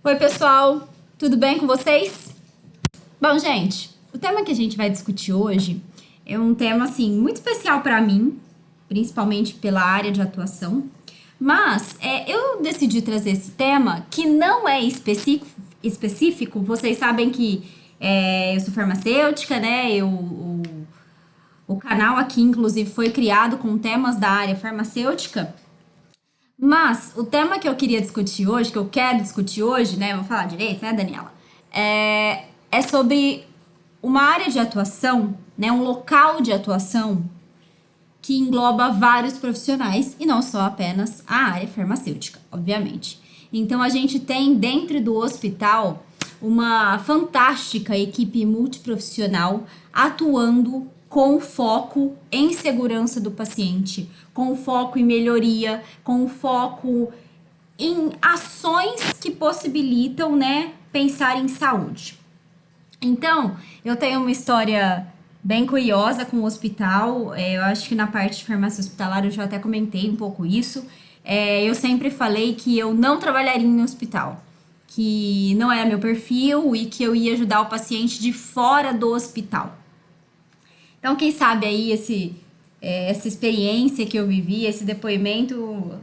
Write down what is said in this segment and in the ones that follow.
Oi, pessoal, tudo bem com vocês? Bom, gente, o tema que a gente vai discutir hoje é um tema assim muito especial para mim, principalmente pela área de atuação. Mas eu decidi trazer esse tema que não é específico. Vocês sabem que eu sou farmacêutica, né? O canal aqui, inclusive, foi criado com temas da área farmacêutica. Mas o tema que eu queria discutir hoje, que eu quero discutir hoje, né? Vou falar direito, né, Daniela? É sobre uma área de atuação, né? Um local de atuação que engloba vários profissionais e não só apenas a área farmacêutica, obviamente. Então a gente tem dentro do hospital uma fantástica equipe multiprofissional atuando com foco em segurança do paciente, com foco em melhoria, com foco em ações que possibilitam, né, pensar em saúde. Então, eu tenho uma história bem curiosa com o hospital. Eu acho que na parte de farmácia hospitalar eu já até comentei um pouco isso. Eu sempre falei que eu não trabalharia em hospital, que não era meu perfil e que eu ia ajudar o paciente de fora do hospital. Então, quem sabe aí essa experiência que eu vivi, esse depoimento,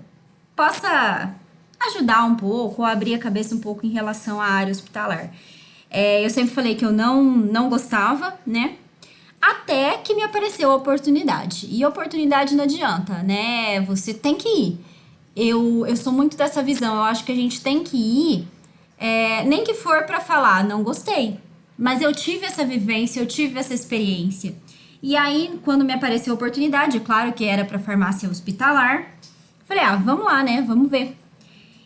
possa ajudar um pouco, ou abrir a cabeça um pouco em relação à área hospitalar. Eu sempre falei que eu não gostava, né? Até que me apareceu a oportunidade. E oportunidade não adianta, né? Você tem que ir. Eu sou muito dessa visão. Eu acho que a gente tem que ir, nem que for para falar, não gostei. Mas eu tive essa vivência, eu tive essa experiência. E aí, quando me apareceu a oportunidade, é claro que era para farmácia hospitalar, falei, vamos lá, né? Vamos ver.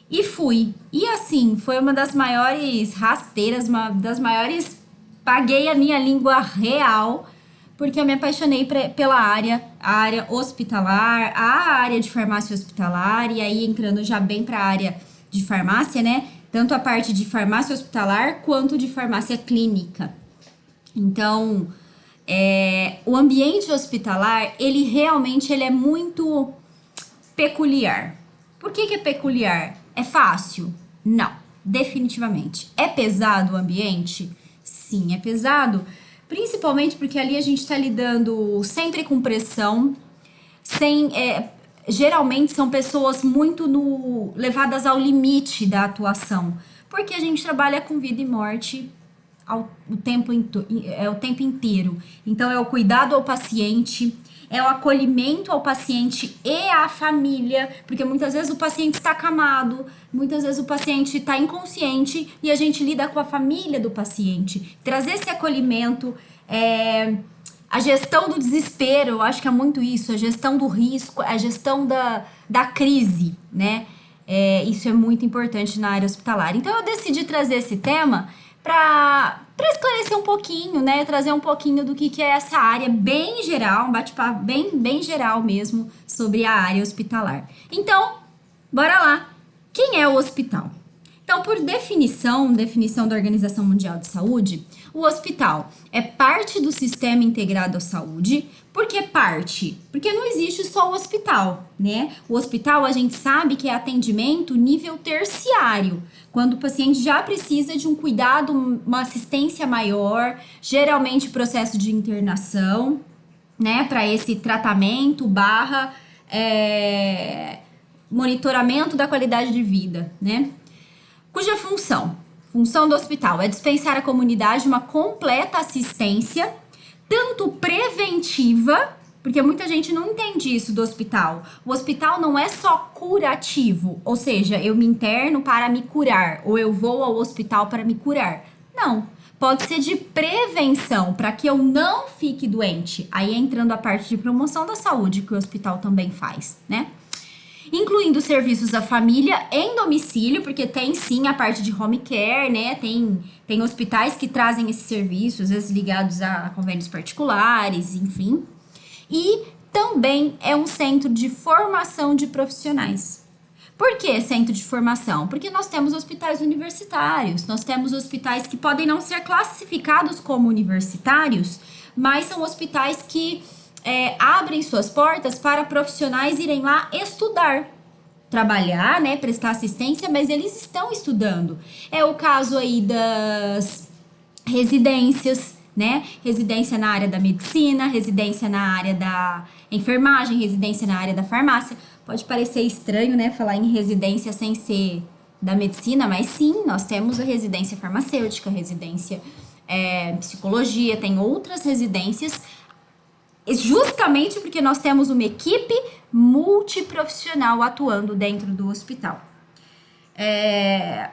E fui. E assim, foi uma das maiores rasteiras, uma das maiores. Paguei a minha língua real, porque eu me apaixonei pela área, a área hospitalar, a área de farmácia hospitalar, e aí entrando já bem para a área de farmácia, né? Tanto a parte de farmácia hospitalar quanto de farmácia clínica. Então, o ambiente hospitalar, ele é muito peculiar. Por que é peculiar? É fácil? Não, definitivamente. É pesado o ambiente? Sim, é pesado. Principalmente porque ali a gente está lidando sempre com pressão, geralmente são pessoas muito levadas ao limite da atuação, porque a gente trabalha com vida e morte o tempo inteiro. Então, é o cuidado ao paciente, é o acolhimento ao paciente e à família, porque muitas vezes o paciente está acamado, muitas vezes o paciente está inconsciente e a gente lida com a família do paciente. Trazer esse acolhimento, a gestão do desespero, eu acho que é muito isso, a gestão do risco, a gestão da crise, né? Isso é muito importante na área hospitalar. Então, eu decidi trazer esse tema para esclarecer um pouquinho, né? Trazer um pouquinho do que é essa área bem geral, um bate-papo bem geral mesmo sobre a área hospitalar. Então, bora lá. Quem é o hospital? Então, por definição da Organização Mundial de Saúde, o hospital é parte do Sistema Integrado à Saúde. Por que parte? Porque não existe só o hospital, né? O hospital, a gente sabe que é atendimento nível terciário, quando o paciente já precisa de um cuidado, uma assistência maior, geralmente processo de internação, né? Para esse tratamento monitoramento da qualidade de vida, né? Cuja função do hospital é dispensar à comunidade uma completa assistência, tanto preventiva, porque muita gente não entende isso do hospital. O hospital não é só curativo, ou seja, eu me interno para me curar, ou eu vou ao hospital para me curar. Não, pode ser de prevenção, para que eu não fique doente. Aí entrando a parte de promoção da saúde, que o hospital também faz, né? Incluindo serviços à família em domicílio, porque tem sim a parte de home care, né? Tem hospitais que trazem esses serviços, às vezes ligados a convênios particulares, enfim. E também é um centro de formação de profissionais. Por que centro de formação? Porque nós temos hospitais universitários, nós temos hospitais que podem não ser classificados como universitários, mas são hospitais que abrem suas portas para profissionais irem lá estudar. trabalhar, né, prestar assistência, mas eles estão estudando. É o caso aí das residências, né? Residência na área da medicina, residência na área da enfermagem, residência na área da farmácia. Pode parecer estranho, né, falar em residência sem ser da medicina, mas sim, nós temos a residência farmacêutica, residência psicologia, tem outras residências, justamente porque nós temos uma equipe multiprofissional atuando dentro do hospital.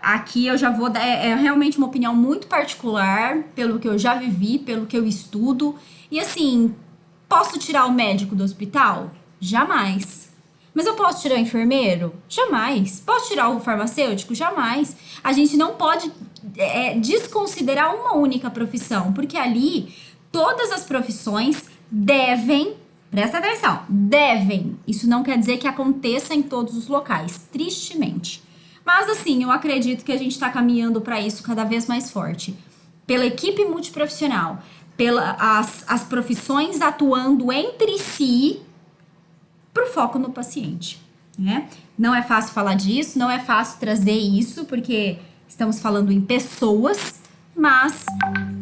Aqui eu já vou dar, realmente uma opinião muito particular, pelo que eu já vivi, pelo que eu estudo. E assim, posso tirar o médico do hospital? Jamais. Mas eu posso tirar o enfermeiro? Jamais. Posso tirar o farmacêutico? Jamais. A gente não pode desconsiderar uma única profissão, porque ali todas as profissões devem, presta atenção, devem. Isso não quer dizer que aconteça em todos os locais, tristemente. Mas assim, eu acredito que a gente está caminhando para isso cada vez mais forte. Pela equipe multiprofissional, as profissões atuando entre si para o foco no paciente, né? Não é fácil falar disso, não é fácil trazer isso, porque estamos falando em pessoas, mas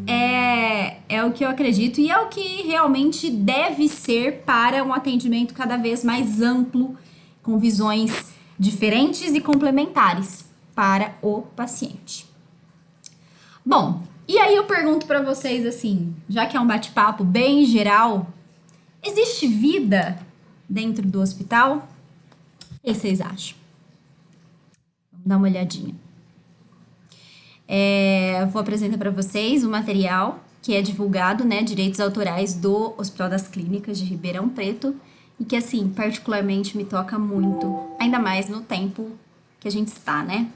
é o que eu acredito e é o que realmente deve ser para um atendimento cada vez mais amplo, com visões diferentes e complementares para o paciente. Bom, e aí eu pergunto para vocês assim, já que é um bate-papo bem geral, existe vida dentro do hospital? O que vocês acham? Vamos dar uma olhadinha. Vou apresentar para vocês o material que é divulgado, né, direitos autorais do Hospital das Clínicas de Ribeirão Preto, e que, assim, particularmente me toca muito, ainda mais no tempo que a gente está, né?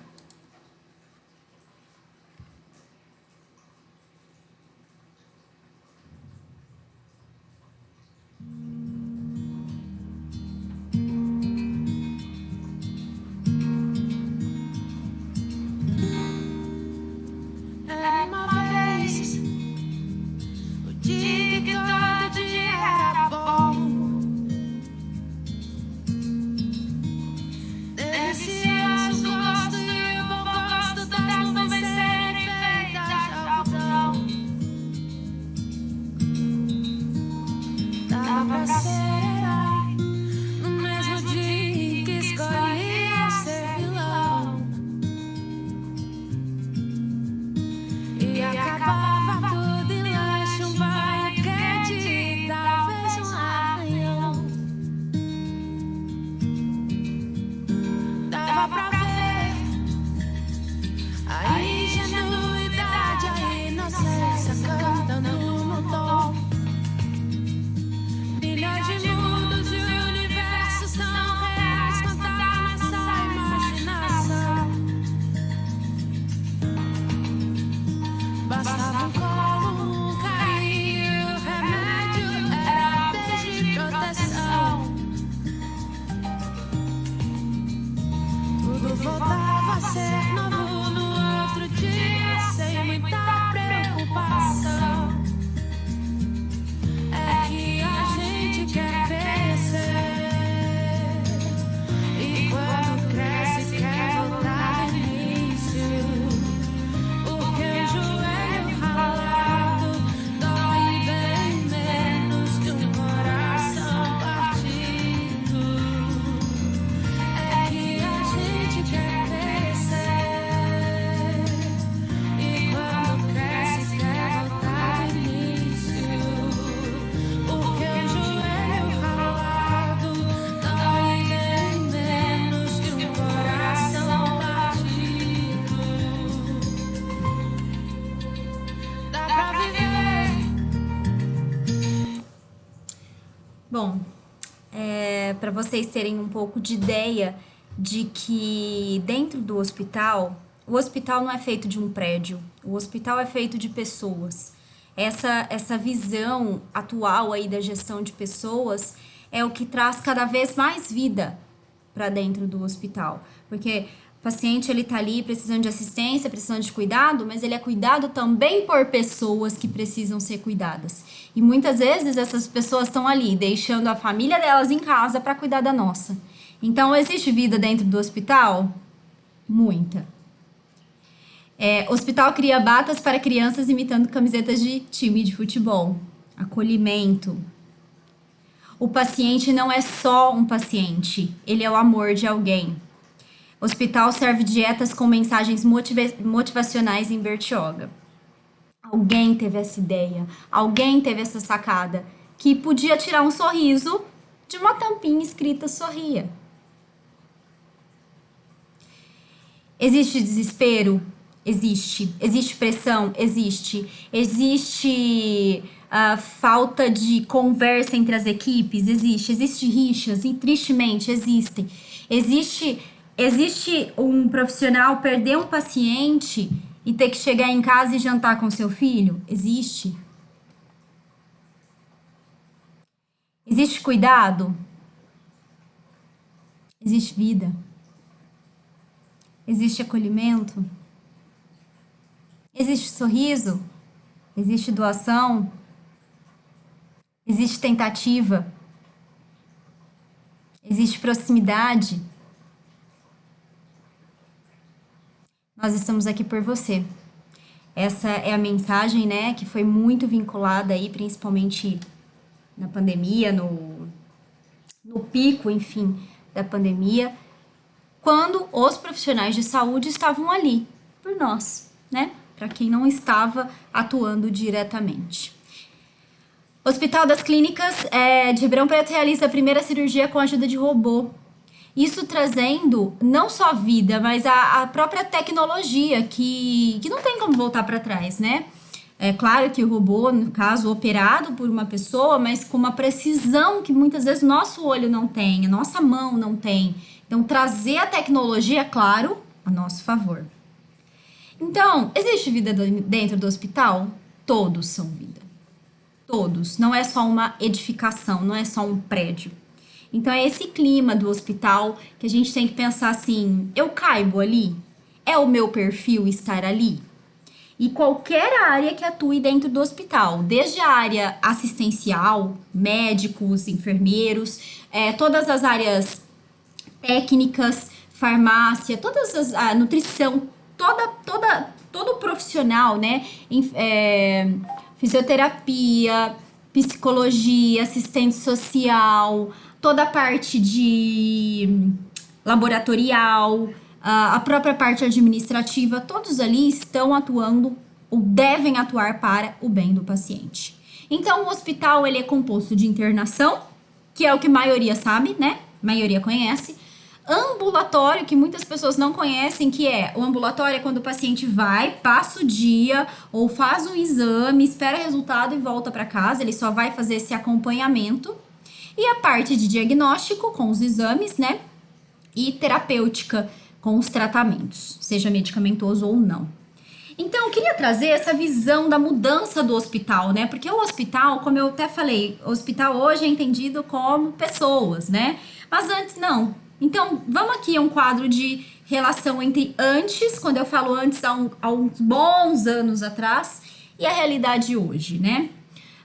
Bom, para vocês terem um pouco de ideia de que dentro do hospital, o hospital não é feito de um prédio, o hospital é feito de pessoas. Essa visão atual aí da gestão de pessoas é o que traz cada vez mais vida para dentro do hospital, porque o paciente ele tá ali precisando de assistência, precisando de cuidado, mas ele é cuidado também por pessoas que precisam ser cuidadas. E muitas vezes essas pessoas estão ali deixando a família delas em casa para cuidar da nossa. Então, existe vida dentro do hospital? Muita. Hospital cria batas para crianças imitando camisetas de time de futebol. Acolhimento. O paciente não é só um paciente, ele é o amor de alguém. Hospital serve dietas com mensagens motivacionais em Bertioga. Alguém teve essa ideia, alguém teve essa sacada, que podia tirar um sorriso de uma tampinha escrita sorria. Existe desespero? Existe. Existe pressão? Existe. Existe falta de conversa entre as equipes? Existe. Existe rixas? E tristemente existem. Existe um profissional perder um paciente e ter que chegar em casa e jantar com seu filho? Existe. Existe cuidado? Existe vida. Existe acolhimento? Existe sorriso? Existe doação? Existe tentativa? Existe proximidade? Nós estamos aqui por você. Essa é a mensagem, né, que foi muito vinculada aí, principalmente na pandemia, no pico, enfim, da pandemia, quando os profissionais de saúde estavam ali por nós, né? Para quem não estava atuando diretamente. O Hospital das Clínicas de Ribeirão Preto realiza a primeira cirurgia com a ajuda de robô. Isso trazendo não só vida, mas a própria tecnologia, que não tem como voltar para trás, né? É claro que o robô, no caso, operado por uma pessoa, mas com uma precisão que muitas vezes nosso olho não tem, a nossa mão não tem. Então, trazer a tecnologia, claro, a nosso favor. Então, existe vida dentro do hospital? Todos são vida. Todos. Não é só uma edificação, não é só um prédio. Então, é esse clima do hospital que a gente tem que pensar assim, eu caibo ali? É o meu perfil estar ali? E qualquer área que atue dentro do hospital, desde a área assistencial, médicos, enfermeiros, todas as áreas técnicas, farmácia, a nutrição, todo profissional, né? Fisioterapia, psicologia, assistente social, toda a parte de laboratorial, a própria parte administrativa, todos ali estão atuando ou devem atuar para o bem do paciente. Então, o hospital ele é composto de internação, que é o que a maioria sabe, né? A maioria conhece. Ambulatório, que muitas pessoas não conhecem, que o ambulatório é quando o paciente vai, passa o dia ou faz um exame, espera resultado e volta para casa, ele só vai fazer esse acompanhamento. E a parte de diagnóstico com os exames, né? E terapêutica com os tratamentos, seja medicamentoso ou não. Então, eu queria trazer essa visão da mudança do hospital, né? Porque o hospital, como eu até falei, o hospital hoje é entendido como pessoas, né? Mas antes, não. Então, vamos aqui a um quadro de relação entre antes, quando eu falo antes, há uns bons anos atrás, e a realidade hoje, né?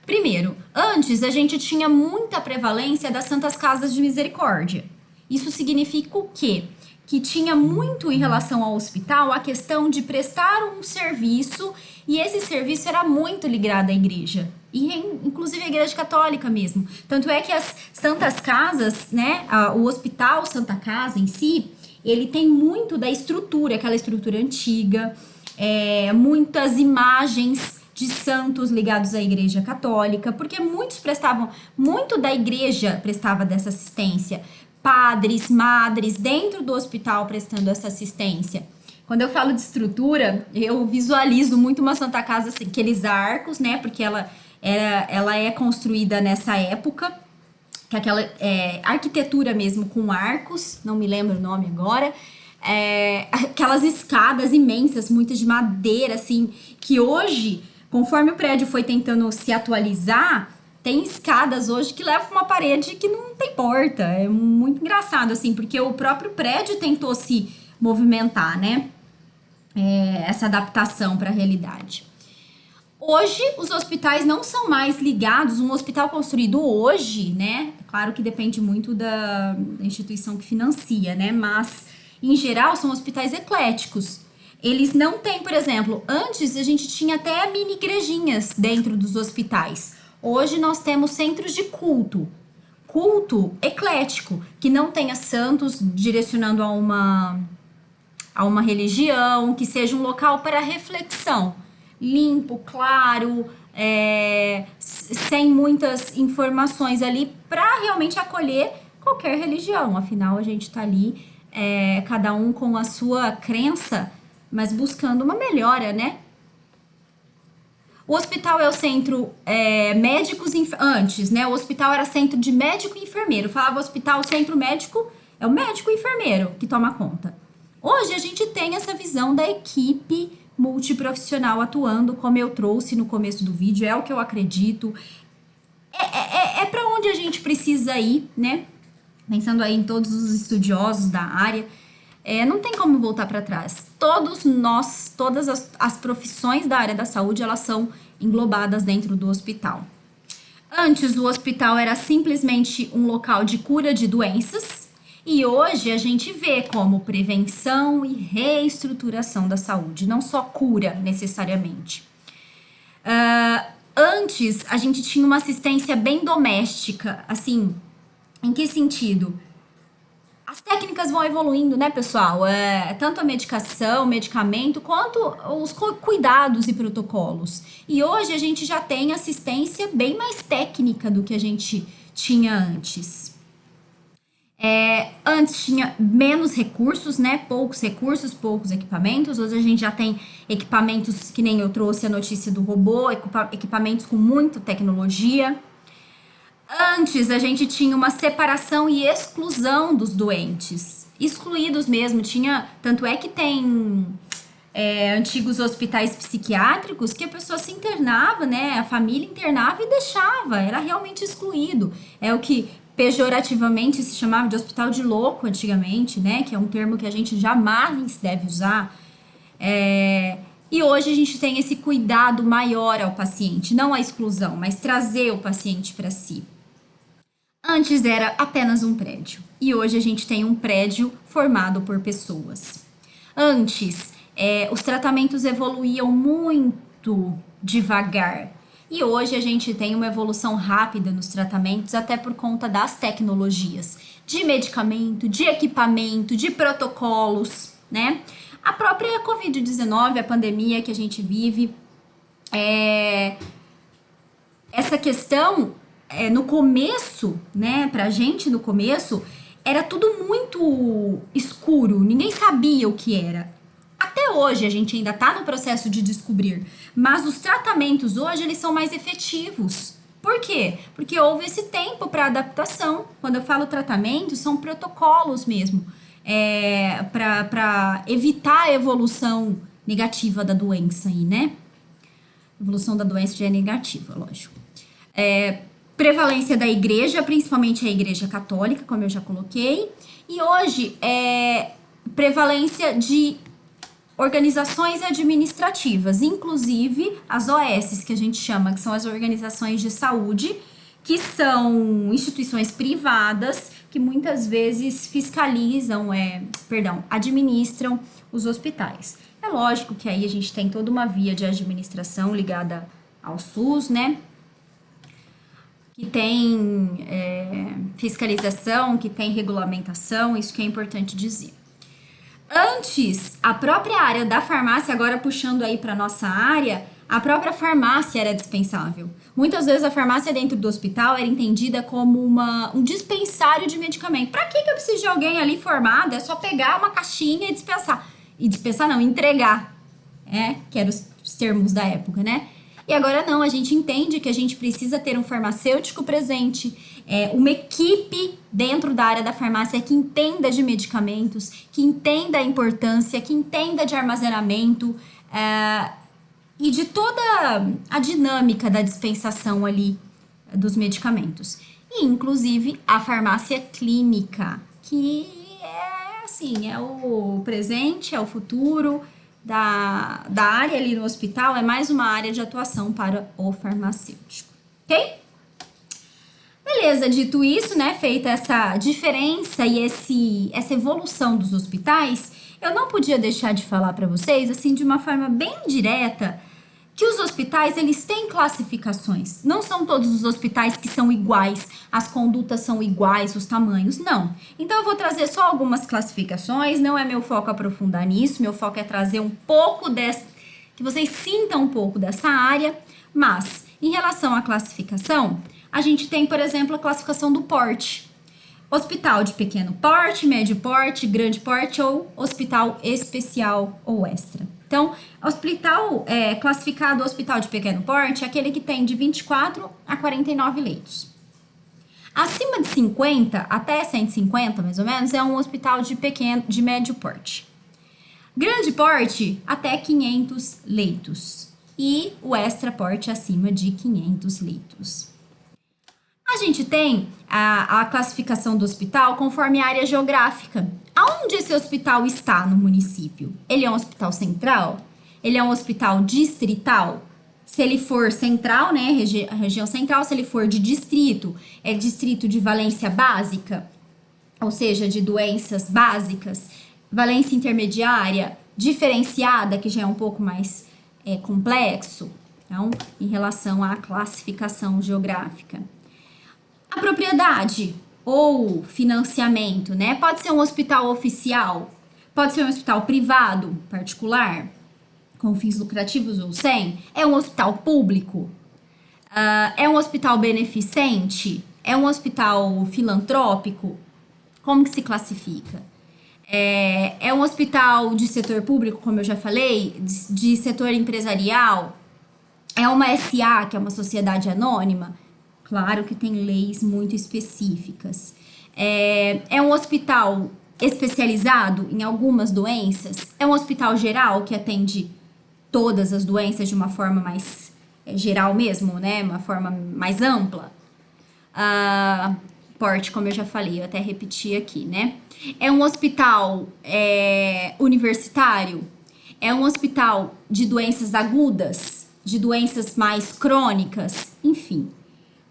Primeiro, antes a gente tinha muita prevalência das Santas Casas de Misericórdia. Isso significa o quê? Que tinha muito em relação ao hospital a questão de prestar um serviço e esse serviço era muito ligado à igreja, e inclusive a igreja católica mesmo. Tanto é que as Santas Casas, né, o Hospital Santa Casa em si, ele tem muito da estrutura, aquela estrutura antiga, muitas imagens de santos ligados à igreja católica, porque muito da igreja prestava dessa assistência. Padres, madres, dentro do hospital prestando essa assistência. Quando eu falo de estrutura, eu visualizo muito uma Santa Casa, assim, aqueles arcos, né? Porque ela é construída nessa época, que é aquela arquitetura mesmo com arcos, não me lembro o nome agora. Aquelas escadas imensas, muitas de madeira, assim, que hoje, conforme o prédio foi tentando se atualizar, tem escadas hoje que levam uma parede que não tem porta. É muito engraçado, assim, porque o próprio prédio tentou se movimentar, né? Essa adaptação para a realidade. Hoje, os hospitais não são mais ligados, um hospital construído hoje, né? Claro que depende muito da instituição que financia, né? Mas, em geral, são hospitais ecléticos. Eles não têm, por exemplo, antes a gente tinha até mini igrejinhas dentro dos hospitais. Hoje nós temos centros de culto eclético, que não tenha santos direcionando a uma religião, que seja um local para reflexão, limpo, claro, sem muitas informações ali, para realmente acolher qualquer religião. Afinal, a gente está ali, cada um com a sua crença, mas buscando uma melhora, né? O hospital é o centro antes, né? O hospital era centro de médico e enfermeiro. Falava hospital, centro médico, é o médico e enfermeiro que toma conta. Hoje a gente tem essa visão da equipe multiprofissional atuando, como eu trouxe no começo do vídeo, é o que eu acredito. É para onde a gente precisa ir, né? Pensando aí em todos os estudiosos da área, não tem como voltar para trás. Todos nós, todas as profissões da área da saúde, elas são englobadas dentro do hospital. Antes, o hospital era simplesmente um local de cura de doenças, e hoje a gente vê como prevenção e reestruturação da saúde, não só cura necessariamente. Antes, a gente tinha uma assistência bem doméstica, assim, em que sentido? As técnicas vão evoluindo, né, pessoal? Tanto a medicação, medicamento, quanto os cuidados e protocolos. E hoje a gente já tem assistência bem mais técnica do que a gente tinha antes. Antes tinha menos recursos, né? Poucos recursos, poucos equipamentos. Hoje a gente já tem equipamentos, que nem eu trouxe a notícia do robô, equipamentos com muita tecnologia. Antes a gente tinha uma separação e exclusão dos doentes, excluídos mesmo. Tanto é que tem antigos hospitais psiquiátricos que a pessoa se internava, né? A família internava e deixava, era realmente excluído. É o que pejorativamente se chamava de hospital de louco antigamente, né? Que é um termo que a gente jamais deve usar. E hoje a gente tem esse cuidado maior ao paciente, não a exclusão, mas trazer o paciente para si. Antes era apenas um prédio e hoje a gente tem um prédio formado por pessoas. Antes, os tratamentos evoluíam muito devagar e hoje a gente tem uma evolução rápida nos tratamentos, até por conta das tecnologias, de medicamento, de equipamento, de protocolos, né? A própria Covid-19, a pandemia que a gente vive, essa questão, no começo, né, pra gente no começo, era tudo muito escuro, ninguém sabia o que era. Até hoje a gente ainda tá no processo de descobrir, mas os tratamentos hoje eles são mais efetivos. Por quê? Porque houve esse tempo para adaptação. Quando eu falo tratamento, são protocolos mesmo, para evitar a evolução negativa da doença aí, né? A evolução da doença já é negativa, lógico. Prevalência da igreja, principalmente a igreja católica, como eu já coloquei. E hoje, prevalência de organizações administrativas, inclusive as OS, que a gente chama, que são as organizações de saúde, que são instituições privadas, que muitas vezes administram os hospitais. É lógico que aí a gente tem toda uma via de administração ligada ao SUS, né? Que tem fiscalização, que tem regulamentação, isso que é importante dizer. Antes, a própria área da farmácia, agora puxando aí para nossa área, a própria farmácia era dispensável. Muitas vezes a farmácia dentro do hospital era entendida como um dispensário de medicamento. Para que eu preciso de alguém ali formado? É só pegar uma caixinha e dispensar. E dispensar não, entregar. Que eram os termos da época, né? E agora não, a gente entende que a gente precisa ter um farmacêutico presente, uma equipe dentro da área da farmácia que entenda de medicamentos, que entenda a importância, que entenda de armazenamento e de toda a dinâmica da dispensação ali dos medicamentos. E, inclusive, a farmácia clínica, que é o presente, é o futuro, da área ali no hospital é mais uma área de atuação para o farmacêutico, ok? Beleza, dito isso, né, feita essa diferença e essa evolução dos hospitais, eu não podia deixar de falar para vocês, assim, de uma forma bem direta, que os hospitais, eles têm classificações. Não são todos os hospitais que são iguais, as condutas são iguais, os tamanhos, não. Então, eu vou trazer só algumas classificações, não é meu foco aprofundar nisso, meu foco é trazer um pouco que vocês sintam um pouco dessa área, mas, em relação à classificação, a gente tem, por exemplo, a classificação do porte. Hospital de pequeno porte, médio porte, grande porte ou hospital especial ou extra. Então, hospital classificado hospital de pequeno porte é aquele que tem de 24 a 49 leitos. Acima de 50 até 150, mais ou menos, é um hospital de médio porte. Grande porte até 500 leitos e o extra porte acima de 500 leitos. A gente tem a classificação do hospital conforme a área geográfica. Aonde esse hospital está no município? Ele é um hospital central? Ele é um hospital distrital? Se ele for central, né, região central, se ele for de distrito, é distrito de valência básica, ou seja, de doenças básicas, valência intermediária, diferenciada, que já é um pouco mais complexo, então, em relação à classificação geográfica. A propriedade ou financiamento, né? Pode ser um hospital oficial, pode ser um hospital privado, particular, com fins lucrativos ou sem. É um hospital público, é um hospital beneficente, é um hospital filantrópico. Como que se classifica? É um hospital de setor público, como eu já falei, de setor empresarial, é uma SA, que é uma sociedade anônima. Claro que tem leis muito específicas. É um hospital especializado em algumas doenças? É um hospital geral que atende todas as doenças de uma forma mais geral mesmo, né? Uma forma mais ampla? Porte, como eu já falei, eu até repeti aqui, né? É um hospital universitário? É um hospital de doenças agudas? De doenças mais crônicas? Enfim.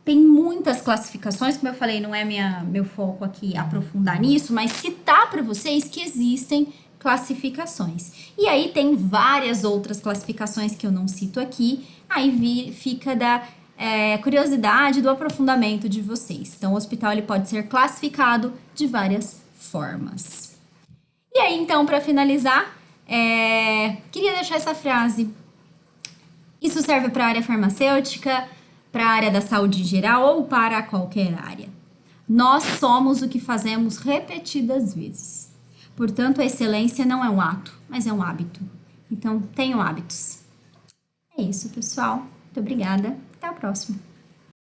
Tem muitas classificações, como eu falei, não é meu foco aqui aprofundar nisso, mas citar para vocês que existem classificações. E aí tem várias outras classificações que eu não cito aqui, aí fica da curiosidade, do aprofundamento de vocês. Então, o hospital ele pode ser classificado de várias formas. E aí, então, para finalizar, queria deixar essa frase. Isso serve para a área farmacêutica, para a área da saúde em geral ou para qualquer área. Nós somos o que fazemos repetidas vezes. Portanto, a excelência não é um ato, mas é um hábito. Então, tenham hábitos. É isso, pessoal. Muito obrigada. Até a próxima.